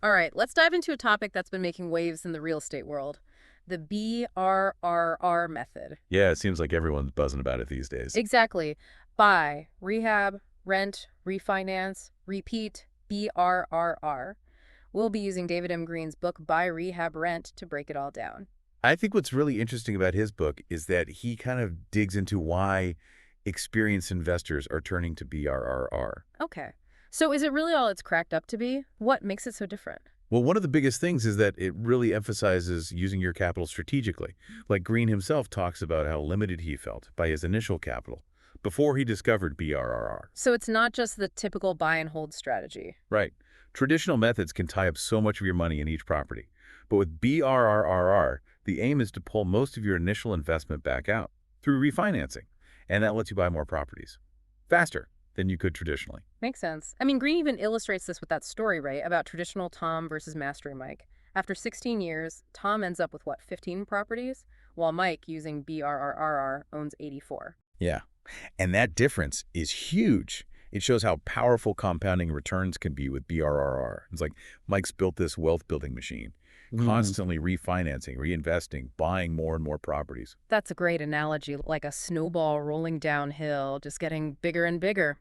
All right, let's dive into a topic that's been making waves in the real estate world, the BRRR method. Yeah, it seems like everyone's buzzing about it these days. Exactly. Buy, rehab, rent, refinance, repeat, BRRR. We'll be using David M. Greene's book, Buy, Rehab, Rent, to break it all down. I think what's really interesting about his book is that he kind of digs into why experienced investors are turning to BRRR. Okay. So is it really all it's cracked up to be? What makes it so different? Well, one of the biggest things is that it really emphasizes using your capital strategically. Like Greene himself talks about how limited he felt by his initial capital before he discovered BRRR. So it's not just the typical buy and hold strategy. Right. Traditional methods can tie up so much of your money in each property. But with BRRRR, the aim is to pull most of your initial investment back out through refinancing, and that lets you buy more properties faster than you could traditionally. Makes sense. I mean, Green even illustrates this with that story, right, about traditional Tom versus Mastery Mike. After 16 years, Tom ends up with, what, 15 properties? While Mike, using BRRRR, owns 84. Yeah. And that difference is huge. It shows how powerful compounding returns can be with BRRR. It's like Mike's built this wealth building machine, constantly refinancing, reinvesting, buying more and more properties. That's a great analogy, like a snowball rolling downhill, just getting bigger and bigger.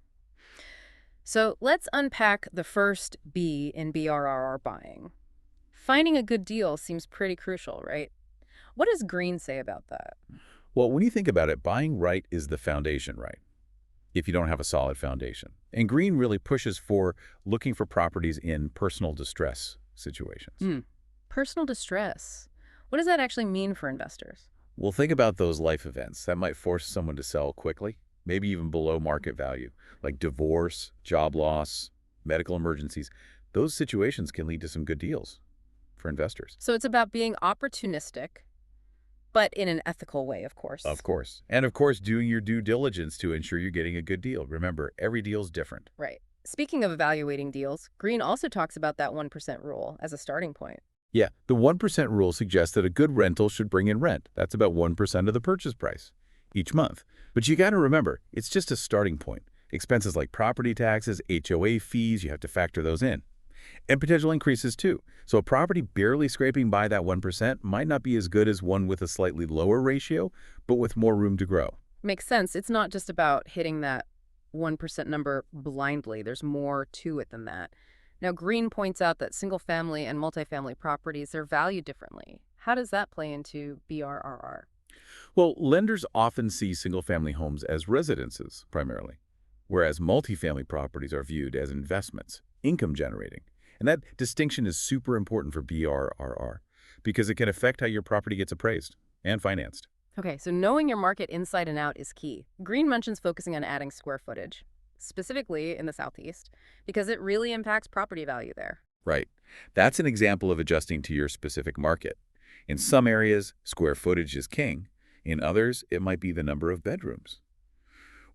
So let's unpack the first B in BRRR buying. Finding a good deal seems pretty crucial, right? What does Green say about that? Well, when you think about it, buying right is the foundation, right? If you don't have a solid foundation. And Greene really pushes for looking for properties in personal distress situations. Hmm. Personal distress. What does that actually mean for investors? Well, think about those life events that might force someone to sell quickly, maybe even below market value, like divorce, job loss, medical emergencies. Those situations can lead to some good deals for investors. So it's about being opportunistic, but in an ethical way, of course. Of course. And of course, doing your due diligence to ensure you're getting a good deal. Remember, every deal is different. Right. Speaking of evaluating deals, Green also talks about that 1% rule as a starting point. Yeah, the 1% rule suggests that a good rental should bring in rent. That's about 1% of the purchase price each month. But you got to remember, it's just a starting point. Expenses like property taxes, HOA fees, you have to factor those in. And potential increases too. So a property barely scraping by that 1% might not be as good as one with a slightly lower ratio, but with more room to grow. Makes sense. It's not just about hitting that 1% number blindly. There's more to it than that. Now, Green points out that single-family and multifamily properties are valued differently. How does that play into BRRR? Well, lenders often see single-family homes as residences, primarily, whereas multifamily properties are viewed as investments, income generating. And that distinction is super important for BRRR because it can affect how your property gets appraised and financed. Okay, so knowing your market inside and out is key. Green mentions focusing on adding square footage, specifically in the Southeast, because it really impacts property value there. Right. That's an example of adjusting to your specific market. In some areas, square footage is king. In others, it might be the number of bedrooms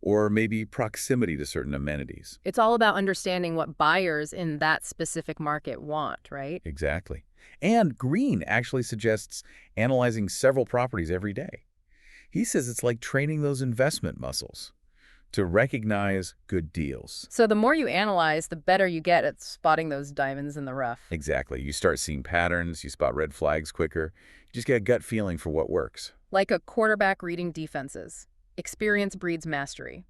or maybe proximity to certain amenities. It's all about understanding what buyers in that specific market want, right? Exactly. And Greene actually suggests analyzing several properties every day. He says it's like training those investment muscles to recognize good deals. So the more you analyze, the better you get at spotting those diamonds in the rough. Exactly. You start seeing patterns, you spot red flags quicker, you just get a gut feeling for what works. Like a quarterback reading defenses. Experience breeds mastery.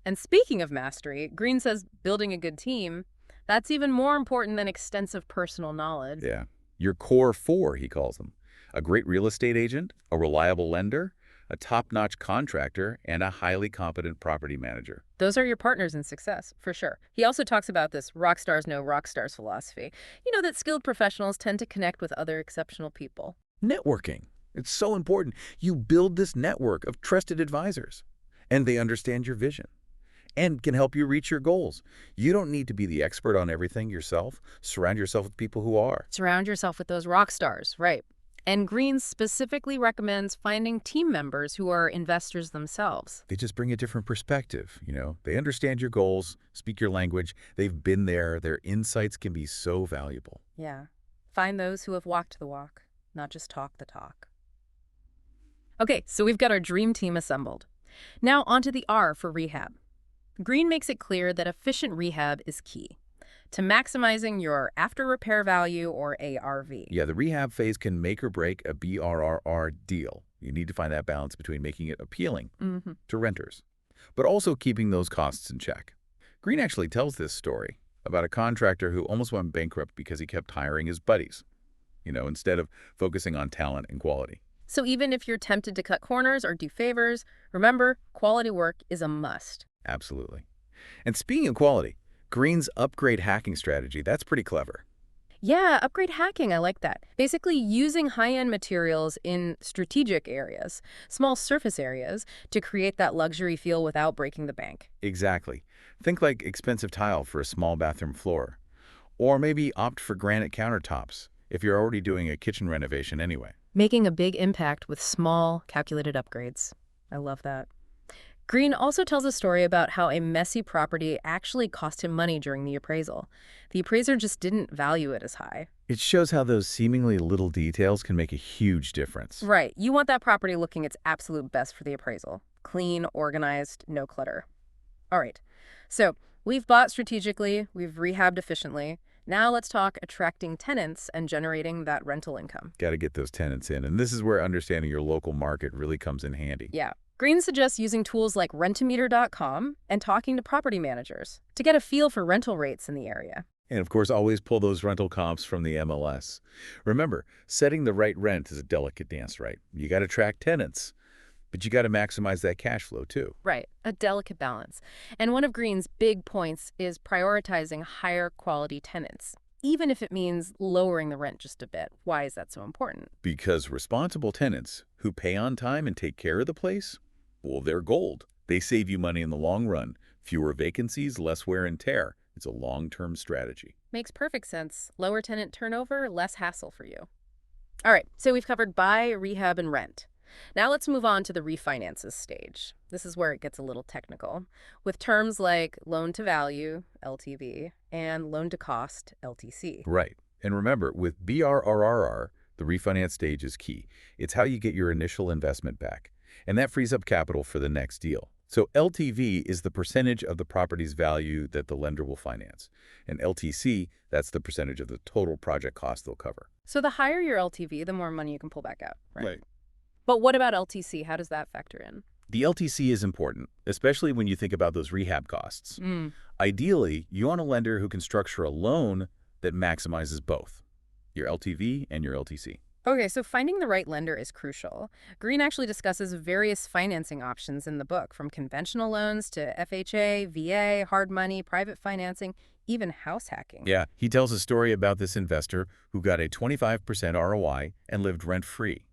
And speaking of mastery, Green says building a good team, that's even more important than extensive personal knowledge. Yeah. Your core four, he calls them. A great real estate agent, a reliable lender, a top-notch contractor, and a highly competent property manager. Those are your partners in success, for sure. He also talks about this rock stars know rock stars philosophy. You know that skilled professionals tend to connect with other exceptional people. Networking. It's so important. You build this network of trusted advisors, and they understand your vision and can help you reach your goals. You don't need to be the expert on everything yourself. Surround yourself with people who are. Surround yourself with those rock stars, right? And Green specifically recommends finding team members who are investors themselves. They just bring a different perspective, you know. They understand your goals, speak your language. They've been there. Their insights can be so valuable. Yeah. Find those who have walked the walk, not just talk the talk. Okay, so we've got our dream team assembled. Now onto the R for rehab. Green makes it clear that efficient rehab is key. to maximizing your after repair value, or ARV. Yeah, the rehab phase can make or break a BRRR deal. You need to find that balance between making it appealing Hmm. to renters, but also keeping those costs in check. Greene actually tells this story about a contractor who almost went bankrupt because he kept hiring his buddies, instead of focusing on talent and quality. So even if you're tempted to cut corners or do favors, remember, quality work is a must. Absolutely. And speaking of quality, Greene's upgrade hacking strategy, that's pretty clever. Yeah, upgrade hacking, I like that. Basically using high-end materials in strategic areas, small surface areas, to create that luxury feel without breaking the bank. Exactly. Think like expensive tile for a small bathroom floor. Or maybe opt for granite countertops if you're already doing a kitchen renovation anyway. Making a big impact with small, calculated upgrades. I love that. Greene also tells a story about how a messy property actually cost him money during the appraisal. The appraiser just didn't value it as high. It shows how those seemingly little details can make a huge difference. Right, you want that property looking its absolute best for the appraisal. Clean, organized, no clutter. All right, so we've bought strategically, we've rehabbed efficiently. Now let's talk attracting tenants and generating that rental income. Got to get those tenants in. And this is where understanding your local market really comes in handy. Yeah. Greene suggests using tools like rentometer.com and talking to property managers to get a feel for rental rates in the area. And of course, always pull those rental comps from the MLS. Remember, setting the right rent is a delicate dance, right? You got to attract tenants, but you got to maximize that cash flow too. Right, a delicate balance. And one of Greene's big points is prioritizing higher quality tenants, even if it means lowering the rent just a bit. Why is that so important? Because responsible tenants who pay on time and take care of the place, well, they're gold. They save you money in the long run. Fewer vacancies, less wear and tear. It's a long-term strategy. Makes perfect sense. Lower tenant turnover, less hassle for you. All right, so we've covered buy, rehab, and rent. Now let's move on to the refinances stage. This is where it gets a little technical, with terms like loan to value, LTV, and loan to cost, LTC. Right. And remember, with BRRRR, the refinance stage is key. It's how you get your initial investment back, and that frees up capital for the next deal. So LTV is the percentage of the property's value that the lender will finance. And LTC, that's the percentage of the total project cost they'll cover. So the higher your LTV, the more money you can pull back out, right? Right. But what about LTC? How does that factor in? The LTC is important, especially when you think about those rehab costs. Mm. Ideally, you want a lender who can structure a loan that maximizes both, your LTV and your LTC. Okay, so finding the right lender is crucial. Greene actually discusses various financing options in the book, from conventional loans to FHA, VA, hard money, private financing, even house hacking. Yeah, he tells a story about this investor who got a 25% ROI and lived rent-free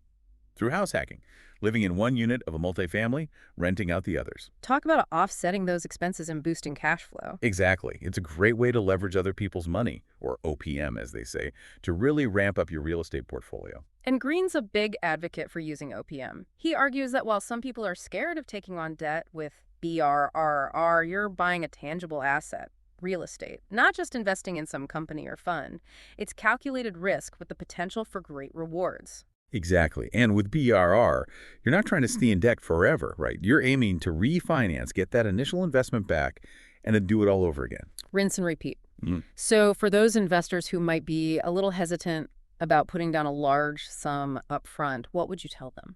through house hacking, living in one unit of a multifamily, renting out the others. Talk about offsetting those expenses and boosting cash flow. Exactly. It's a great way to leverage other people's money, or OPM as they say, to really ramp up your real estate portfolio. And Greene's a big advocate for using OPM. He argues that while some people are scared of taking on debt with BRRRR, you're buying a tangible asset, real estate, not just investing in some company or fund. It's calculated risk with the potential for great rewards. Exactly. And with BRR, you're not trying to stay in debt forever, right? You're aiming to refinance, get that initial investment back, and then do it all over again. Rinse and repeat. Mm. So for those investors who might be a little hesitant about putting down a large sum up front, what would you tell them?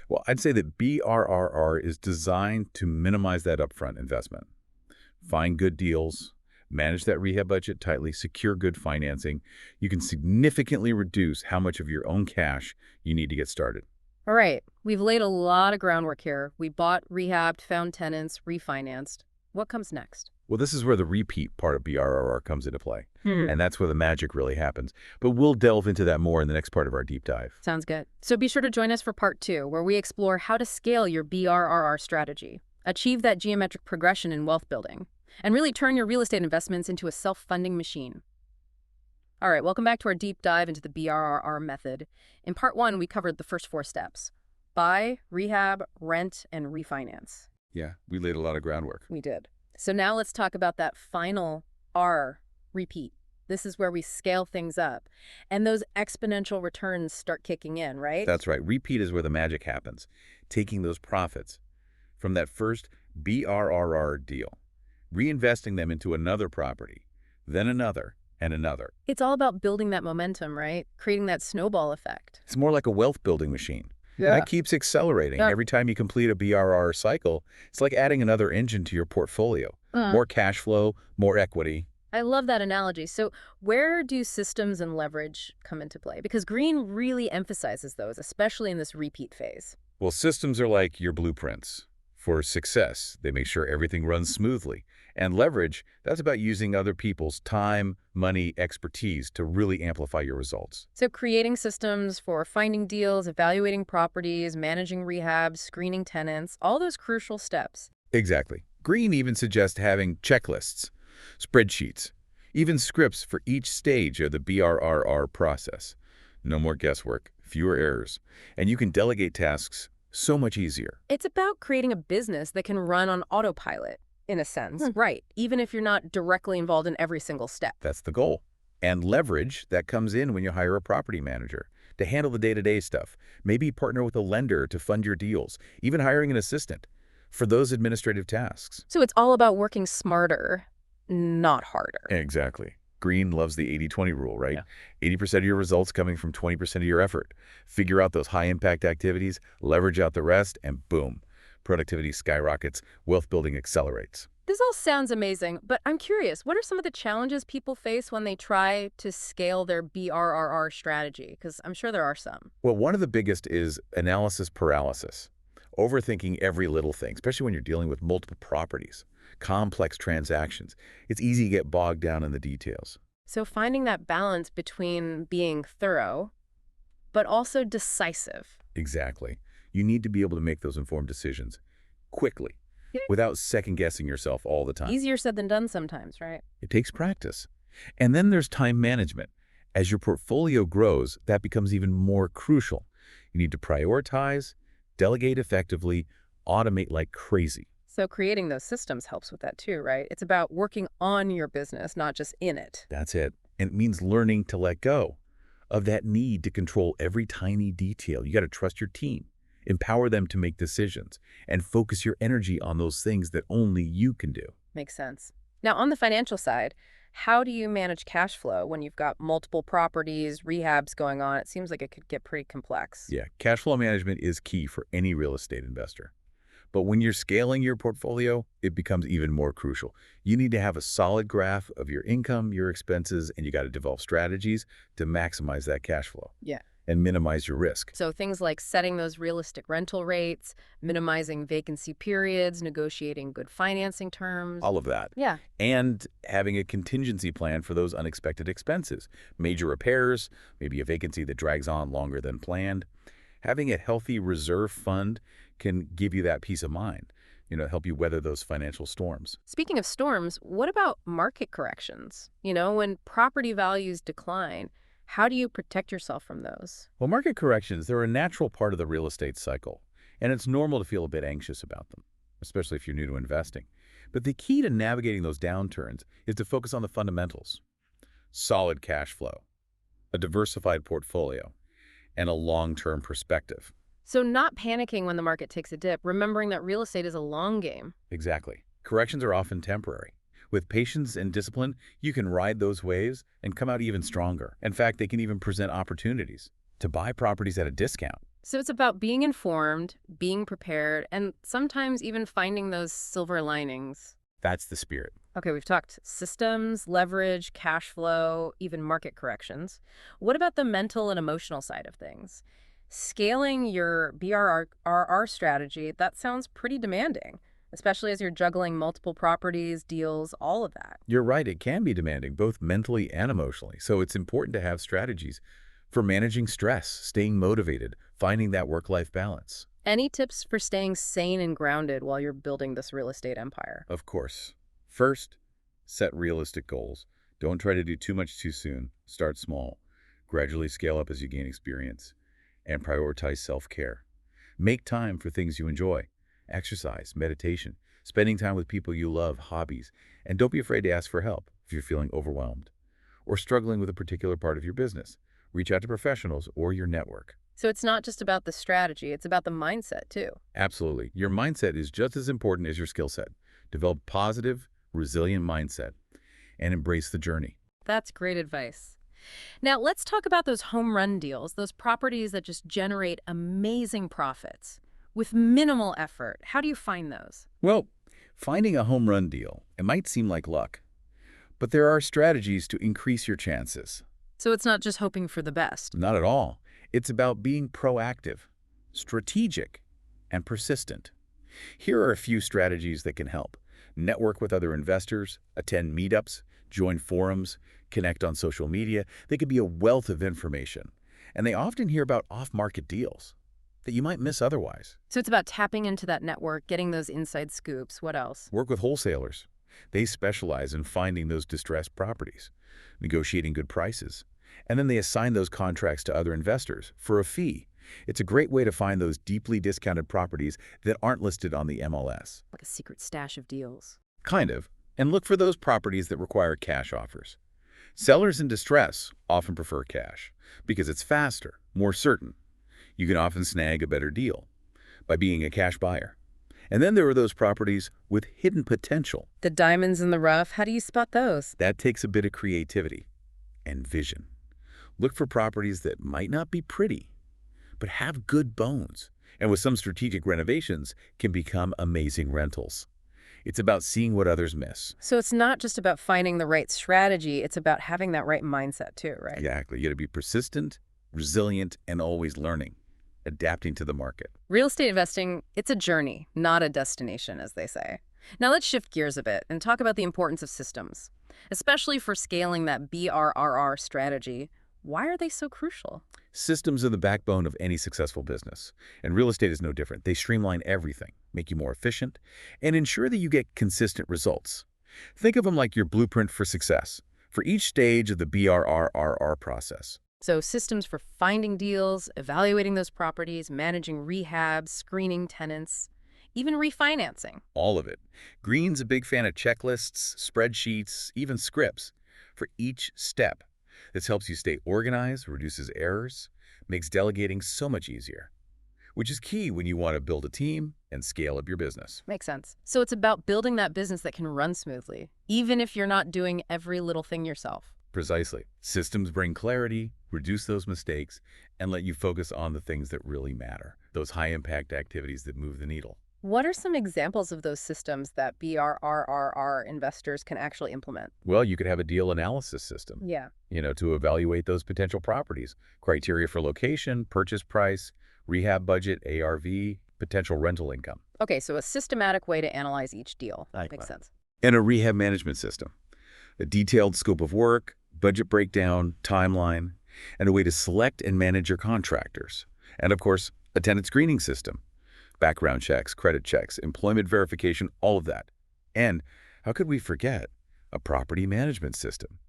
Well, I'd say that BRRR is designed to minimize that upfront investment. Find good deals, manage that rehab budget tightly, secure good financing. You can significantly reduce how much of your own cash you need to get started. All right, we've laid a lot of groundwork here. We bought, rehabbed, found tenants, refinanced. What comes next? Well, this is where the repeat part of BRRR comes into play. And that's where the magic really happens. But we'll delve into that more in the next part of our deep dive. Sounds good. So be sure to join us for part 2, where we explore how to scale your BRRR strategy, achieve that geometric progression in wealth building, and really turn your real estate investments into a self-funding machine. All right, welcome back to our deep dive into the BRRR method. In part 1, we covered the first 4 steps: buy, rehab, rent, and refinance. Yeah, we laid a lot of groundwork. We did. So now let's talk about that final R, repeat. This is where we scale things up, and those exponential returns start kicking in, right? That's right. Repeat is where the magic happens. Taking those profits from that first BRRR deal, reinvesting them into another property, then another, and another. It's all about building that momentum, right? Creating that snowball effect. It's more like a wealth-building machine. Yeah. That keeps accelerating. Yeah. Every time you complete a BRRR cycle, it's like adding another engine to your portfolio. More cash flow, more equity. I love that analogy. So where do systems and leverage come into play? Because Greene really emphasizes those, especially in this repeat phase. Well, systems are like your blueprints for success. They make sure everything runs smoothly. And leverage, that's about using other people's time, money, expertise to really amplify your results. So creating systems for finding deals, evaluating properties, managing rehab, screening tenants, all those crucial steps. Exactly. Greene even suggests having checklists, spreadsheets, even scripts for each stage of the BRRR process. No more guesswork, fewer errors, and you can delegate tasks so much easier. It's about creating a business that can run on autopilot, in a sense. Right, even if you're not directly involved in every single step. That's the goal. And leverage that comes in when you hire a property manager to handle the day-to-day stuff. Maybe partner with a lender to fund your deals, even hiring an assistant for those administrative tasks. So it's all about working smarter, not harder. Exactly. Greene loves the 80-20 rule, right? 80% of your results coming from 20% of your effort. Figure out those high-impact activities, leverage out the rest, and boom, productivity skyrockets, wealth building accelerates. This all sounds amazing, but I'm curious, what are some of the challenges people face when they try to scale their BRRR strategy? Because I'm sure there are some. Well, one of the biggest is analysis paralysis. Overthinking every little thing, especially when you're dealing with multiple properties, complex transactions. It's easy to get bogged down in the details. So finding that balance between being thorough, but also decisive. Exactly. You need to be able to make those informed decisions quickly, without second-guessing yourself all the time. Easier said than done sometimes, right? It takes practice. And then there's time management. As your portfolio grows, that becomes even more crucial. You need to prioritize, delegate effectively, automate like crazy. So creating those systems helps with that too, right? It's about working on your business, not just in it. That's it. And it means learning to let go of that need to control every tiny detail. You got to trust your team, empower them to make decisions, and focus your energy on those things that only you can do. Makes sense. Now, on the financial side, how do you manage cash flow when you've got multiple properties, rehabs going on? It seems like it could get pretty complex. Yeah, cash flow management is key for any real estate investor. But when you're scaling your portfolio, it becomes even more crucial. You need to have a solid graph of your income, your expenses, and you got to develop strategies to maximize that cash flow. Yeah. And minimize your risk. So things like setting those realistic rental rates, minimizing vacancy periods, negotiating good financing terms. All of that. Yeah. And having a contingency plan for those unexpected expenses. Major repairs, maybe a vacancy that drags on longer than planned. Having a healthy reserve fund can give you that peace of mind, help you weather those financial storms. Speaking of storms, what about market corrections? When property values decline, how do you protect yourself from those? Well, market corrections, they're a natural part of the real estate cycle, and it's normal to feel a bit anxious about them, especially if you're new to investing. But the key to navigating those downturns is to focus on the fundamentals. Solid cash flow, a diversified portfolio, and a long-term perspective. So not panicking when the market takes a dip, remembering that real estate is a long game. Exactly. Corrections are often temporary. With patience and discipline, you can ride those waves and come out even stronger. In fact, they can even present opportunities to buy properties at a discount. So it's about being informed, being prepared, and sometimes even finding those silver linings. That's the spirit. Okay, we've talked systems, leverage, cash flow, even market corrections. What about the mental and emotional side of things? Scaling your BRRRR strategy, that sounds pretty demanding, especially as you're juggling multiple properties, deals, all of that. You're right, it can be demanding, both mentally and emotionally. So it's important to have strategies for managing stress, staying motivated, finding that work-life balance. Any tips for staying sane and grounded while you're building this real estate empire? Of course. First, set realistic goals. Don't try to do too much too soon. Start small. Gradually scale up as you gain experience. And prioritize self-care. Make time for things you enjoy. Exercise, meditation, spending time with people you love, hobbies. And don't be afraid to ask for help if you're feeling overwhelmed or struggling with a particular part of your business. Reach out to professionals or your network. So it's not just about the strategy, it's about the mindset too. Absolutely. Your mindset is just as important as your skill set. Develop a positive, resilient mindset. and embrace the journey. That's great advice. Now, let's talk about those home run deals, those properties that just generate amazing profits with minimal effort. How do you find those? Well, finding a home run deal, it might seem like luck, but there are strategies to increase your chances. So it's not just hoping for the best. Not at all. It's about being proactive, strategic, and persistent. Here are a few strategies that can help. Network with other investors, attend meetups, join forums, connect on social media. They could be a wealth of information. And they often hear about off-market deals that you might miss otherwise. So it's about tapping into that network, getting those inside scoops. What else? Work with wholesalers. They specialize in finding those distressed properties, negotiating good prices, and then they assign those contracts to other investors for a fee. It's a great way to find those deeply discounted properties that aren't listed on the MLS. Like a secret stash of deals. Kind of. And look for those properties that require cash offers. Sellers in distress often prefer cash because it's faster, more certain. You can often snag a better deal by being a cash buyer. And then there are those properties with hidden potential. The diamonds in the rough, how do you spot those? That takes a bit of creativity and vision. Look for properties that might not be pretty, but have good bones, and with some strategic renovations can become amazing rentals. It's about seeing what others miss. So it's not just about finding the right strategy, it's about having that right mindset too, right? Exactly. You got to be persistent, resilient, and always learning, adapting to the market. Real estate investing, it's a journey, not a destination, as they say. Now let's shift gears a bit and talk about the importance of systems, especially for scaling that BRRRR strategy. Why are they so crucial? Systems are the backbone of any successful business, and real estate is no different. They streamline everything, make you more efficient, and ensure that you get consistent results. Think of them like your blueprint for success for each stage of the BRRRR process. So systems for finding deals, evaluating those properties, managing rehab, screening tenants, even refinancing. All of it. Greene's a big fan of checklists, spreadsheets, even scripts for each step. This helps you stay organized, reduces errors, makes delegating so much easier, which is key when you want to build a team and scale up your business. Makes sense. So it's about building that business that can run smoothly, even if you're not doing every little thing yourself. Precisely. Systems bring clarity, reduce those mistakes, and let you focus on the things that really matter, those high-impact activities that move the needle. What are some examples of those systems that BRRRR investors can actually implement? Well, you could have a deal analysis system, Yeah. to evaluate those potential properties, criteria for location, purchase price, rehab budget, ARV, potential rental income. Okay, so a systematic way to analyze each deal. Like Makes that. sense. And a rehab management system, a detailed scope of work, budget breakdown, timeline, and a way to select and manage your contractors. And of course, a tenant screening system, background checks, credit checks, employment verification, all of that. And how could we forget a property management system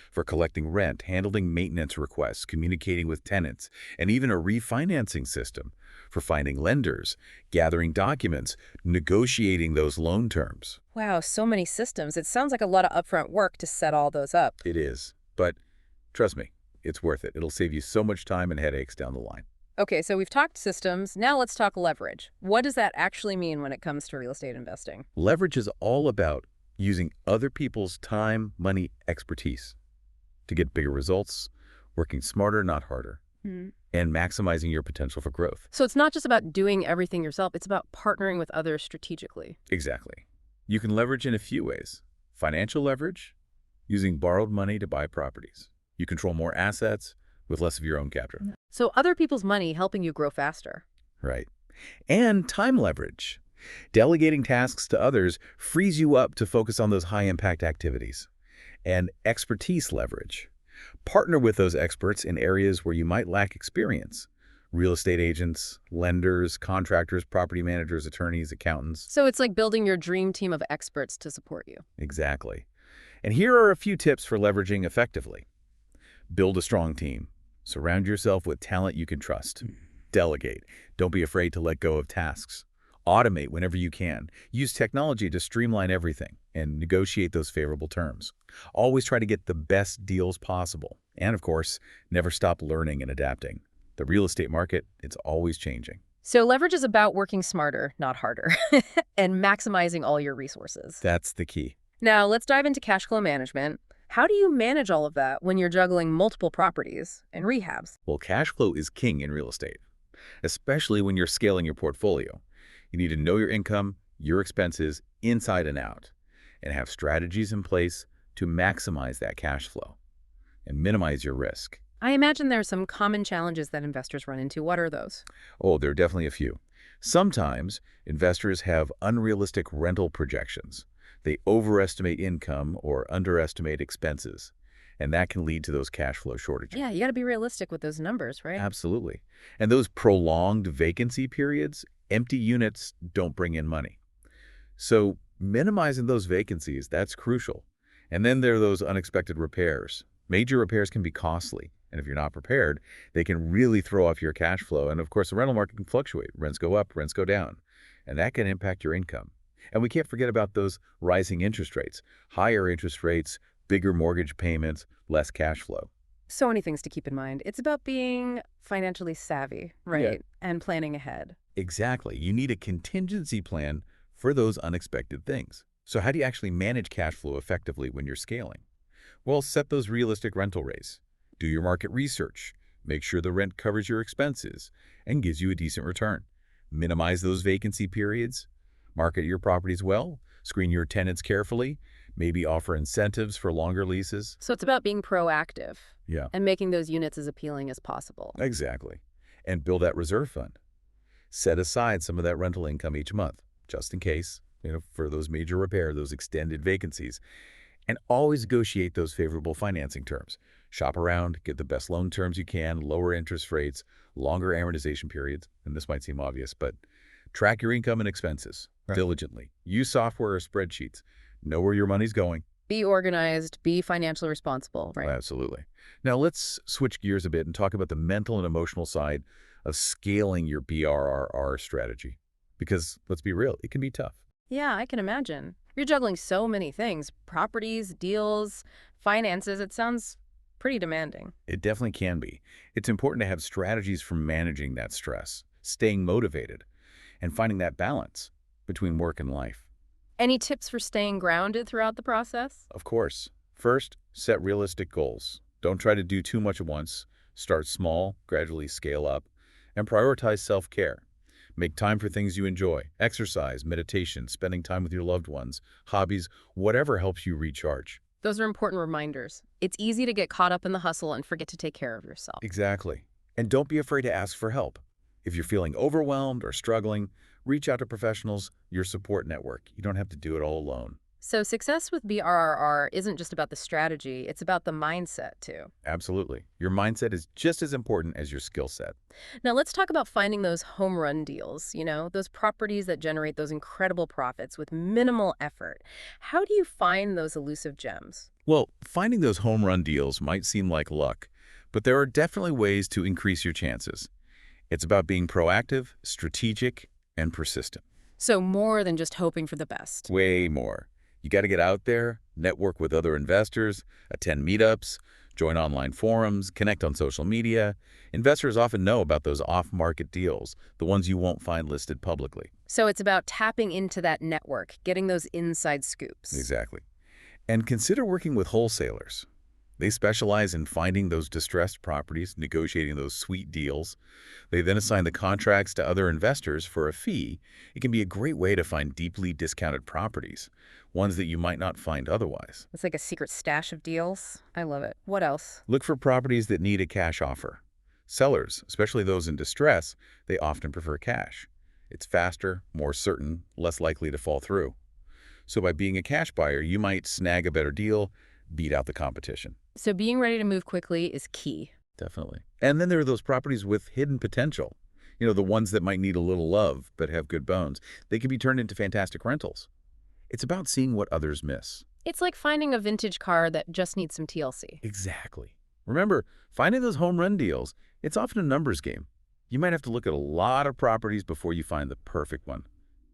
for collecting rent, handling maintenance requests, communicating with tenants, and even a refinancing system for finding lenders, gathering documents, negotiating those loan terms. Wow, so many systems. It sounds like a lot of upfront work to set all those up. It is, but trust me, it's worth it. It'll save you so much time and headaches down the line. Okay, so we've talked systems. Now let's talk leverage. What does that actually mean when it comes to real estate investing? Leverage is all about using other people's time, money, expertise to get bigger results, working smarter, not harder, and maximizing your potential for growth. So it's not just about doing everything yourself. It's about partnering with others strategically. Exactly. You can leverage in a few ways. Financial leverage, using borrowed money to buy properties. You control more assets with less of your own capital. So other people's money helping you grow faster. Right. And time leverage. Delegating tasks to others frees you up to focus on those high-impact activities. And expertise leverage. Partner with those experts in areas where you might lack experience. Real estate agents, lenders, contractors, property managers, attorneys, accountants. So it's like building your dream team of experts to support you. Exactly. And here are a few tips for leveraging effectively. Build a strong team. Surround yourself with talent you can trust. Delegate. Don't be afraid to let go of tasks. Automate whenever you can. Use technology to streamline everything and negotiate those favorable terms. Always try to get the best deals possible. And of course, never stop learning and adapting. The real estate market, it's always changing. So leverage is about working smarter, not harder, and maximizing all your resources. That's the key. Now, let's dive into cash flow management. How do you manage all of that when you're juggling multiple properties and rehabs? Well, cash flow is king in real estate, especially when you're scaling your portfolio. You need to know your income, your expenses inside and out, and have strategies in place to maximize that cash flow and minimize your risk. I imagine there are some common challenges that investors run into. What are those? Oh, there are definitely a few. Sometimes investors have unrealistic rental projections. They overestimate income or underestimate expenses, and that can lead to those cash flow shortages. Yeah, you got to be realistic with those numbers, right? Absolutely. And those prolonged vacancy periods, empty units don't bring in money. So minimizing those vacancies, that's crucial. And then there are those unexpected repairs. Major repairs can be costly. And if you're not prepared, they can really throw off your cash flow. And of course, the rental market can fluctuate. Rents go up, rents go down. And that can impact your income. And we can't forget about those rising interest rates. Higher interest rates, bigger mortgage payments, less cash flow. So many things to keep in mind. It's about being financially savvy, Yeah. right? And planning ahead. Exactly. You need a contingency plan for those unexpected things. So how do you actually manage cash flow effectively when you're scaling? Well, set those realistic rental rates. Do your market research. Make sure the rent covers your expenses and gives you a decent return. Minimize those vacancy periods. Market your properties well. Screen your tenants carefully. Maybe offer incentives for longer leases. So it's about being proactive Yeah, and making those units as appealing as possible. exactly. And build that reserve fund. Set aside some of that rental income each month, just in case, for those major repair, those extended vacancies. And always negotiate those favorable financing terms. Shop around, get the best loan terms you can, lower interest rates, longer amortization periods. And this might seem obvious, but track your income and expenses diligently. Use software or spreadsheets. Know where your money's going. Be organized, be financially responsible, right? Absolutely. Now let's switch gears a bit and talk about the mental and emotional side of scaling your BRRR strategy. Because let's be real, it can be tough. Yeah, I can imagine. You're juggling so many things, properties, deals, finances. It sounds pretty demanding. It definitely can be. It's important to have strategies for managing that stress, staying motivated, and finding that balance between work and life. Any tips for staying grounded throughout the process? Of course, first, set realistic goals. Don't try to do too much at once. Start small, gradually scale up, and prioritize self-care. Make time for things you enjoy, exercise, meditation, spending time with your loved ones, hobbies, whatever helps you recharge. Those are important reminders. It's easy to get caught up in the hustle and forget to take care of yourself. Exactly. And don't be afraid to ask for help. If you're feeling overwhelmed or struggling, reach out to professionals, your support network. You don't have to do it all alone. So success with BRRR isn't just about the strategy, it's about the mindset too. Absolutely. Your mindset is just as important as your skill set. Now let's talk about finding those home run deals, those properties that generate those incredible profits with minimal effort. How do you find those elusive gems? Well, finding those home run deals might seem like luck, but there are definitely ways to increase your chances. It's about being proactive, strategic, and persistent. So more than just hoping for the best. Way more. You got to get out there, network with other investors, attend meetups, join online forums, connect on social media. Investors often know about those off-market deals, the ones you won't find listed publicly. So it's about tapping into that network, getting those inside scoops. Exactly. And consider working with wholesalers. They specialize in finding those distressed properties, negotiating those sweet deals. They then assign the contracts to other investors for a fee. It can be a great way to find deeply discounted properties, ones that you might not find otherwise. It's like a secret stash of deals. I love it. What else? Look for properties that need a cash offer. Sellers, especially those in distress, they often prefer cash. It's faster, more certain, less likely to fall through. So by being a cash buyer, you might snag a better deal, beat out the competition. So being ready to move quickly is key. Definitely. And then there are those properties with hidden potential. The ones that might need a little love but have good bones. They can be turned into fantastic rentals. It's about seeing what others miss. It's like finding a vintage car that just needs some TLC. Exactly. Remember, finding those home run deals, it's often a numbers game. You might have to look at a lot of properties before you find the perfect one.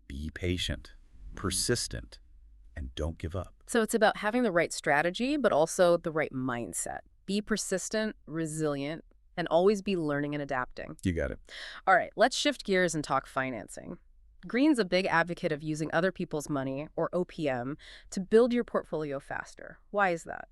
Be patient, persistent, and don't give up. So it's about having the right strategy, but also the right mindset. Be persistent, resilient, and always be learning and adapting. You got it. All right, let's shift gears and talk financing. Greene's a big advocate of using other people's money, or OPM, to build your portfolio faster. Why is that?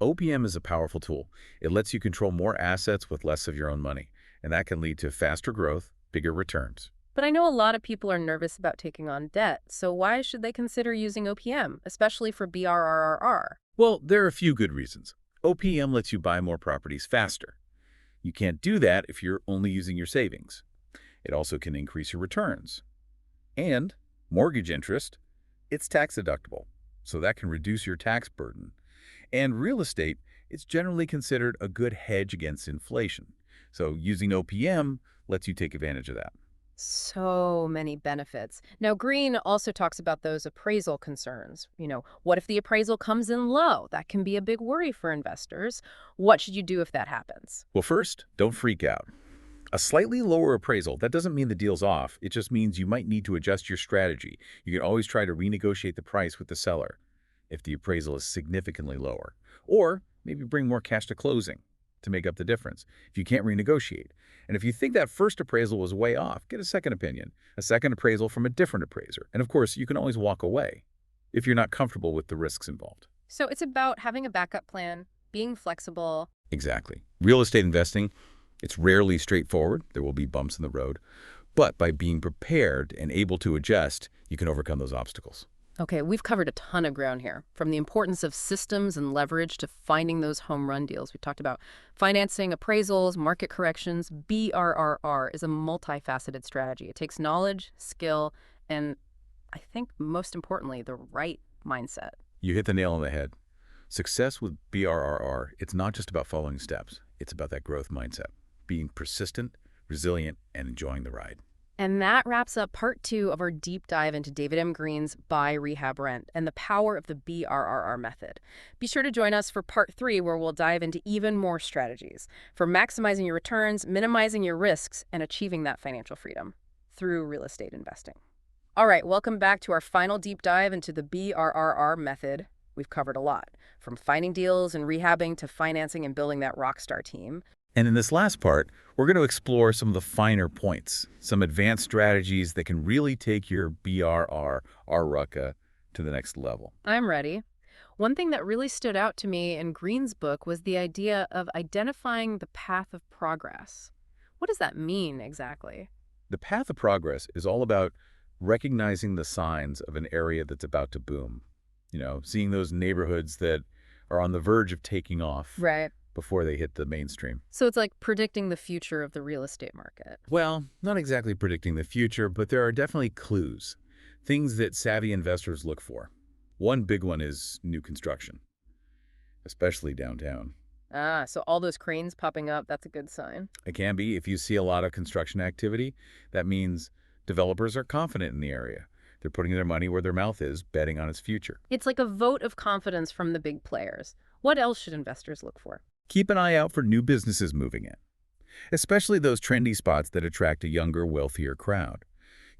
OPM is a powerful tool. It lets you control more assets with less of your own money, and that can lead to faster growth, bigger returns. But I know a lot of people are nervous about taking on debt, so why should they consider using OPM, especially for BRRRR? Well, there are a few good reasons. OPM lets you buy more properties faster. You can't do that if you're only using your savings. It also can increase your returns. And mortgage interest, it's tax deductible, so that can reduce your tax burden. And real estate, it's generally considered a good hedge against inflation. So using OPM lets you take advantage of that. So many benefits. Now, Greene also talks about those appraisal concerns. What if the appraisal comes in low? That can be a big worry for investors. What should you do if that happens? Well, first, don't freak out. A slightly lower appraisal, that doesn't mean the deal's off. It just means you might need to adjust your strategy. You can always try to renegotiate the price with the seller if the appraisal is significantly lower. Or maybe bring more cash to closing to make up the difference if you can't renegotiate. And if you think that first appraisal was way off, get a second opinion, a second appraisal from a different appraiser. And of course, you can always walk away if you're not comfortable with the risks involved. So it's about having a backup plan, being flexible. Exactly. Real estate investing, it's rarely straightforward. There will be bumps in the road. But by being prepared and able to adjust, you can overcome those obstacles. Okay, we've covered a ton of ground here, from the importance of systems and leverage to finding those home run deals. We talked about financing, appraisals, market corrections. BRRR is a multifaceted strategy. It takes knowledge, skill, and I think most importantly, the right mindset. You hit the nail on the head. Success with BRRR, it's not just about following steps. It's about that growth mindset, being persistent, resilient, and enjoying the ride. And that wraps up part 2 of our deep dive into David M. Greene's Buy, Rehab, Rent and the power of the BRRR method. Be sure to join us for part 3, where we'll dive into even more strategies for maximizing your returns, minimizing your risks, and achieving that financial freedom through real estate investing. All right, welcome back to our final deep dive into the BRRR method. We've covered a lot, from finding deals and rehabbing to financing and building that rockstar team. And in this last part, we're going to explore some of the finer points, some advanced strategies that can really take your BRRRR to the next level. I'm ready. One thing that really stood out to me in Greene's book was the idea of identifying the path of progress. What does that mean exactly? The path of progress is all about recognizing the signs of an area that's about to boom. Seeing those neighborhoods that are on the verge of taking off Right. before they hit the mainstream. So it's like predicting the future of the real estate market. Well, not exactly predicting the future, but there are definitely clues, things that savvy investors look for. One big one is new construction, especially downtown. Ah, so all those cranes popping up, that's a good sign. It can be. If you see a lot of construction activity, that means developers are confident in the area. They're putting their money where their mouth is, betting on its future. It's like a vote of confidence from the big players. What else should investors look for? Keep an eye out for new businesses moving in, especially those trendy spots that attract a younger, wealthier crowd.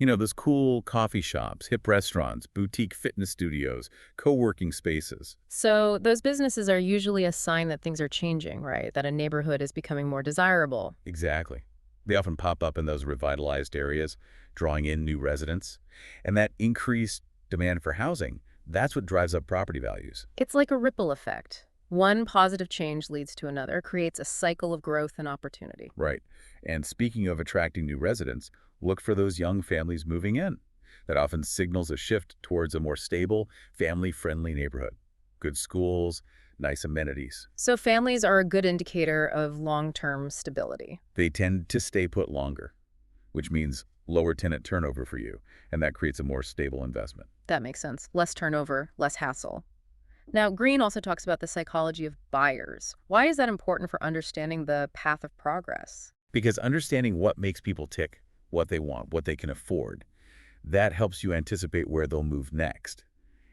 Those cool coffee shops, hip restaurants, boutique fitness studios, co-working spaces. So those businesses are usually a sign that things are changing, right? That a neighborhood is becoming more desirable. Exactly. They often pop up in those revitalized areas, drawing in new residents. And that increased demand for housing, that's what drives up property values. It's like a ripple effect. One positive change leads to another, creates a cycle of growth and opportunity. Right. And speaking of attracting new residents, look for those young families moving in. That often signals a shift towards a more stable, family-friendly neighborhood. Good schools, nice amenities. So families are a good indicator of long-term stability. They tend to stay put longer, which means lower tenant turnover for you, and that creates a more stable investment. That makes sense. Less turnover, less hassle. Now, Greene also talks about the psychology of buyers. Why is that important for understanding the path of progress? Because understanding what makes people tick, what they want, what they can afford, that helps you anticipate where they'll move next.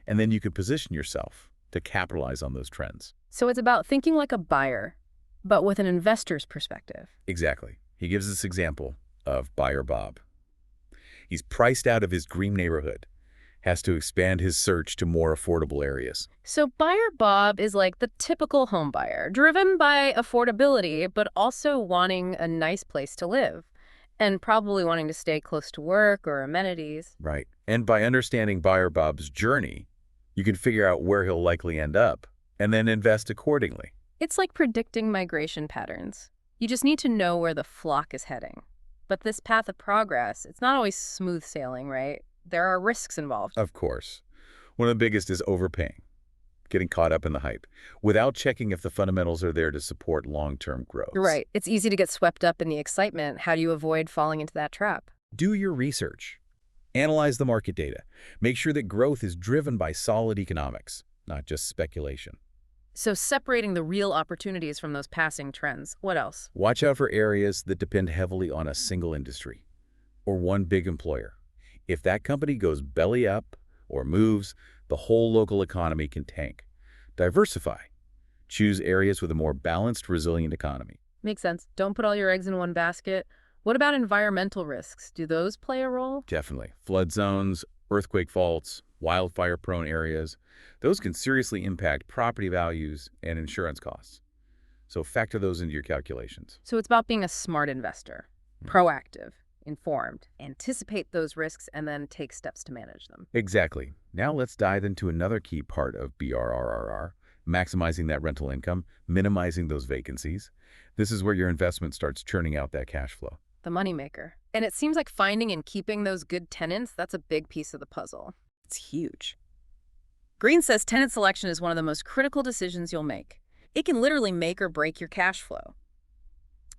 And then you can position yourself to capitalize on those trends. So it's about thinking like a buyer, but with an investor's perspective. Exactly. He gives this example of buyer Bob. He's priced out of his dream neighborhood, has to expand his search to more affordable areas. So buyer Bob is like the typical home buyer, driven by affordability, but also wanting a nice place to live. And probably wanting to stay close to work or amenities. Right. And by understanding buyer Bob's journey, you can figure out where he'll likely end up and then invest accordingly. It's like predicting migration patterns. You just need to know where the flock is heading. But this path of progress, it's not always smooth sailing, right? There are risks involved. Of course. One of the biggest is overpaying, getting caught up in the hype, without checking if the fundamentals are there to support long-term You're growth. right. It's easy to get swept up in the excitement. How do you avoid falling into that trap? Do your research. Analyze the market data. Make sure that growth is driven by solid economics, not just speculation. So separating the real opportunities from those passing trends. What else? Watch out for areas that depend heavily on a single industry or one big employer. If that company goes belly up or moves, the whole local economy can tank. Diversify. Choose areas with a more balanced, resilient economy. Makes sense. Don't put all your eggs in one basket. What about environmental risks? Do those play a role? Definitely. Flood zones, earthquake faults, wildfire-prone areas, those can seriously impact property values and insurance costs. So factor those into your calculations. So it's about being a smart investor, proactive, informed, anticipate those risks, and then take steps to manage them. Exactly. Now let's dive into another key part of BRRRR, maximizing that rental income, minimizing those vacancies. This is where your investment starts churning out that cash flow. The moneymaker. And it seems like finding and keeping those good tenants, that's a big piece of the puzzle. It's huge. Greene says tenant selection is one of the most critical decisions you'll make. It can literally make or break your cash flow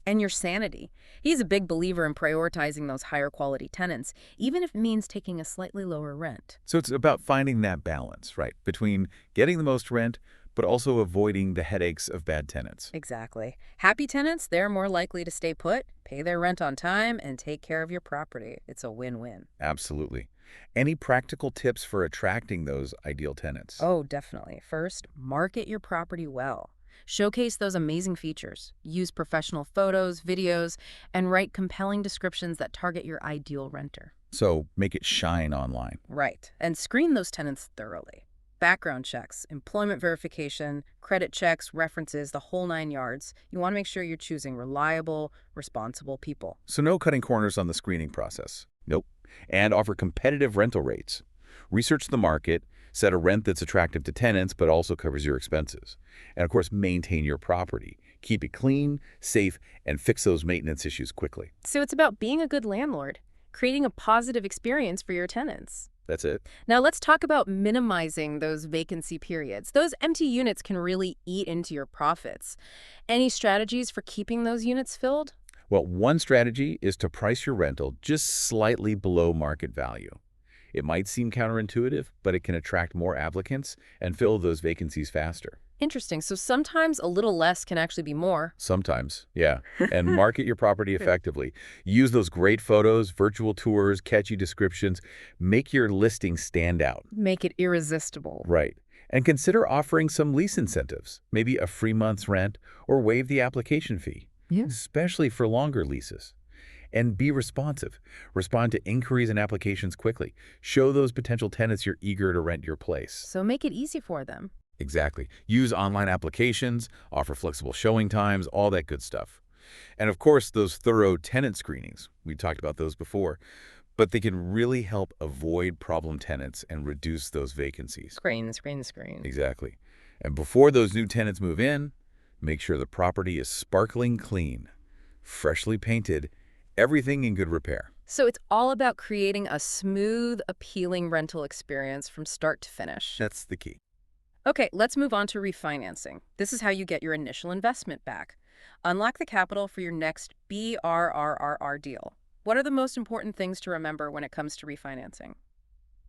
and your sanity. He's a big believer in prioritizing those higher quality tenants, even if it means taking a slightly lower rent. So it's about finding that balance, right, between getting the most rent, but also avoiding the headaches of bad tenants. Exactly. Happy tenants, they're more likely to stay put, pay their rent on time, and take care of your property. It's a win-win. Absolutely. Any practical tips for attracting those ideal tenants? Oh, definitely. First, market your property well. Showcase those amazing features. Use professional photos, videos, and write compelling descriptions that target your ideal renter. So make it shine online. Right. And screen those tenants thoroughly. Background checks, employment verification, credit checks, references, the whole 9 yards. You want to make sure you're choosing reliable, responsible people. So no cutting corners on the screening process. Nope. And offer competitive rental rates. Research the market, set a rent that's attractive to tenants but also covers your expenses. And of course, maintain your property. Keep it clean, safe, and fix those maintenance issues quickly. So it's about being a good landlord, creating a positive experience for your tenants. That's it. Now let's talk about minimizing those vacancy periods. Those empty units can really eat into your profits. Any strategies for keeping those units filled? Well, one strategy is to price your rental just slightly below market value. It might seem counterintuitive, but it can attract more applicants and fill those vacancies faster. Interesting. So sometimes a little less can actually be more. Sometimes, yeah. And market your property effectively. Use those great photos, virtual tours, catchy descriptions. Make your listing stand out. Make it irresistible. Right. And consider offering some lease incentives, maybe a free month's rent or waive the application fee, Yeah. especially for longer leases. And be responsive. Respond to inquiries and applications quickly. Show those potential tenants you're eager to rent your place. So make it easy for them. Exactly. Use online applications, offer flexible showing times, all that good stuff. And of course, those thorough tenant screenings. We talked about those before, but they can really help avoid problem tenants and reduce those vacancies. Screen. Exactly. And before those new tenants move in, make sure the property is sparkling clean, freshly painted, everything in good repair. So it's all about creating a smooth, appealing rental experience from start to finish. That's the key. Okay, let's move on to refinancing. This is how you get your initial investment back. Unlock the capital for your next BRRRR deal. What are the most important things to remember when it comes to refinancing?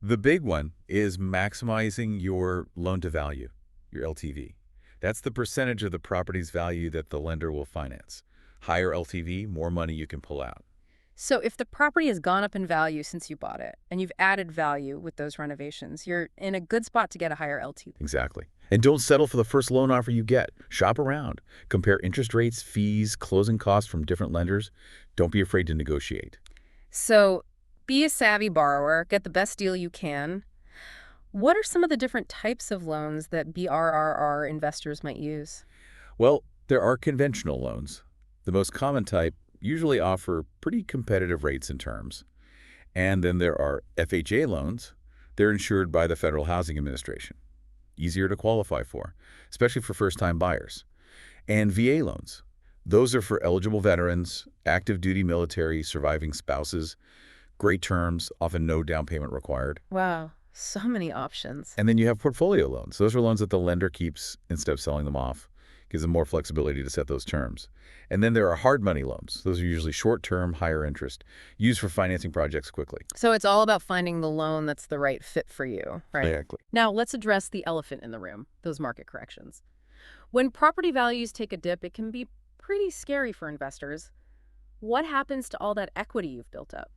The big one is maximizing your loan-to-value, your LTV. That's the percentage of the property's value that the lender will finance. Higher LTV, more money you can pull out. So if the property has gone up in value since you bought it, and you've added value with those renovations, you're in a good spot to get a higher LTV. Exactly. And don't settle for the first loan offer you get. Shop around. Compare interest rates, fees, closing costs from different lenders. Don't be afraid to negotiate. So be a savvy borrower, get the best deal you can. What are some of the different types of loans that BRRRR investors might use? Well, there are conventional loans. The most common type, usually offer pretty competitive rates and terms. And then there are FHA loans. They're insured by the Federal Housing Administration. Easier to qualify for, especially for first-time buyers. And VA loans. Those are for eligible veterans, active duty military, surviving spouses. Great terms, often no down payment required. Wow, so many options. And then you have portfolio loans. Those are loans that the lender keeps instead of selling them off. Gives them more flexibility to set those terms. And then there are hard money loans. Those are usually short-term, higher interest, used for financing projects quickly. So it's all about finding the loan that's the right fit for you, right? Exactly. Now, let's address the elephant in the room, those market corrections. When property values take a dip, it can be pretty scary for investors. What happens to all that equity you've built up?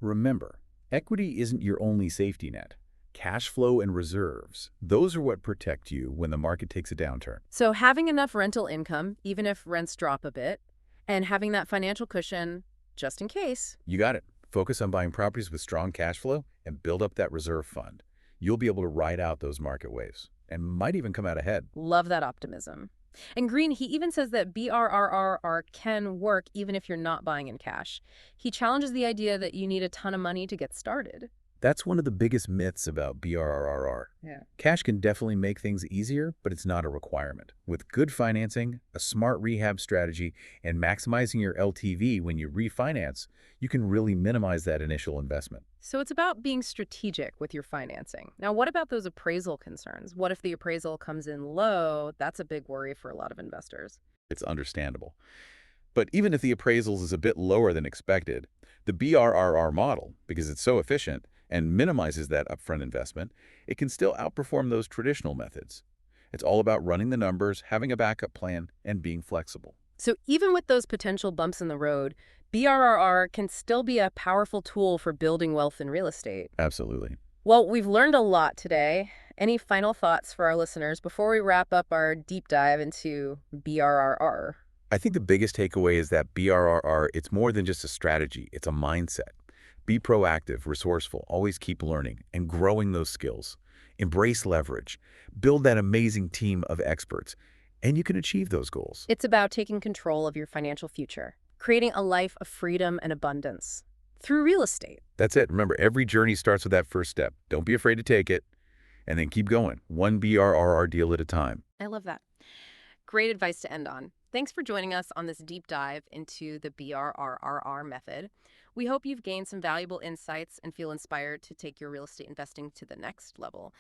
Remember, equity isn't your only safety net. Cash flow and reserves, those are what protect you when the market takes a downturn. So having enough rental income, even if rents drop a bit, and having that financial cushion just in case. You got it. Focus on buying properties with strong cash flow and build up that reserve fund. You'll be able to ride out those market waves and might even come out ahead. Love that optimism. And Greene, he even says that BRRRR can work even if you're not buying in cash. He challenges the idea that you need a ton of money to get started. That's one of the biggest myths about BRRRR. Yeah. Cash can definitely make things easier, but it's not a requirement. With good financing, a smart rehab strategy, and maximizing your LTV when you refinance, you can really minimize that initial investment. So it's about being strategic with your financing. Now, what about those appraisal concerns? What if the appraisal comes in low? That's a big worry for a lot of investors. It's understandable. But even if the appraisals is a bit lower than expected, the BRRR model, because it's so efficient and minimizes that upfront investment, it can still outperform those traditional methods. It's all about running the numbers, having a backup plan, and being flexible. So even with those potential bumps in the road, BRRR can still be a powerful tool for building wealth in real estate. Absolutely. Well, we've learned a lot today. Any final thoughts for our listeners before we wrap up our deep dive into BRRR? I think the biggest takeaway is that BRRR, it's more than just a strategy, it's a mindset. Be proactive, resourceful, always keep learning and growing those skills. Embrace leverage. Build that amazing team of experts, and you can achieve those goals. It's about taking control of your financial future, creating a life of freedom and abundance through real estate. That's it. Remember, every journey starts with that first step. Don't be afraid to take it, and then keep going, one BRRR deal at a time. I love that. Great advice to end on. Thanks for joining us on this deep dive into the BRRRR method. We hope you've gained some valuable insights and feel inspired to take your real estate investing to the next level.